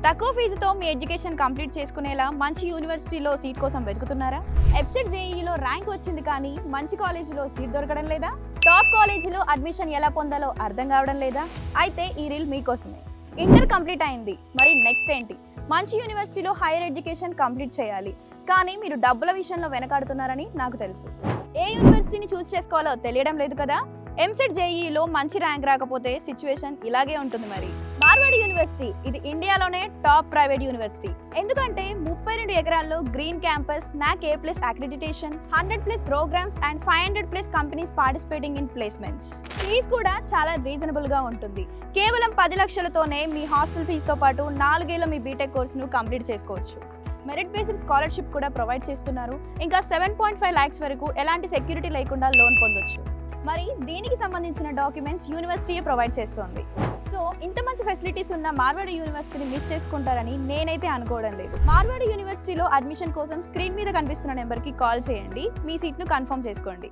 తక్కువ ఫీజుతో మీ education complete చేసుకునేలా మంచి యూనివర్సిటీలో సీట్ కోసం వెతుకుతున్నారా? ఎబ్సెట్ జేఈఈలో ర్యాంక్ వచ్చింది కానీ మంచి కాలేజీలో సీట్ దొరకడం లేదా? టాప్ కాలేజీలో అడ్మిషన్ ఎలా పొందాలో అర్థం కావడం లేదా? అయితే ఈ రీల్ మీకోసమే. ఇంటర్ కంప్లీట్ అయింది, మరి నెక్స్ట్ ఏంటి? మంచి యూనివర్సిటీలో హైయర్ ఎడ్యుకేషన్ కంప్లీట్ చేయాలి, కానీ మీరు డబ్బుల విషయంలో వెనకాడుతున్నారని నాకు తెలుసు. ఏ యూనివర్సిటీని చూస్ చేసుకోవాలో తెలియడం లేదు కదా? ఎంసెట్ జేఈఈలో మంచి ర్యాంక్ రాకపోతే సిచ్యువేషన్ ఇలాగే ఉంటుంది. మరి మార్వాడి యూనివర్సిటీ ఇది ఇండియాలోనే టాప్ ప్రైవేట్ యూనివర్సిటీ. ఎందుకంటే 32 ఎకరాల్లో green campus, NAAC A+ accreditation, 100+ programmes and 500+ companies participating in placements. Fee కూడా చాలా రీజనబుల్ గా ఉంటుంది. కేవలం 10 లక్షలతోనే మీ హాస్టల్ ఫీజుతో పాటు 4 ఏళ్ల మీ బీటెక్ కోర్సును కంప్లీట్ చేసుకోవచ్చు. మెరిట్ బేస్డ్ స్కాలర్షిప్ కూడా ప్రొవైడ్ చేస్తున్నారు. ఇంకా 7.5 lakhs వరకు ఎలాంటి సెక్యూరిటీ లేకుండా లోన్ పొందొచ్చు. మరి దీనికి సంబంధించిన డాక్యుమెంట్స్ యూనివర్సిటీయే ప్రొవైడ్ చేస్తోంది. సో ఇంత మంచి ఫెసిలిటీస్ ఉన్న మార్వాడి యూనివర్సిటీని మిస్ చేసుకుంటారని నేనైతే అనుకోవడం లేదు. మార్వాడి యూనివర్సిటీలో అడ్మిషన్ కోసం స్క్రీన్ మీద కనిపిస్తున్న నెంబర్కి కాల్ చేయండి, మీ సీట్ను కన్ఫర్మ్ చేసుకోండి.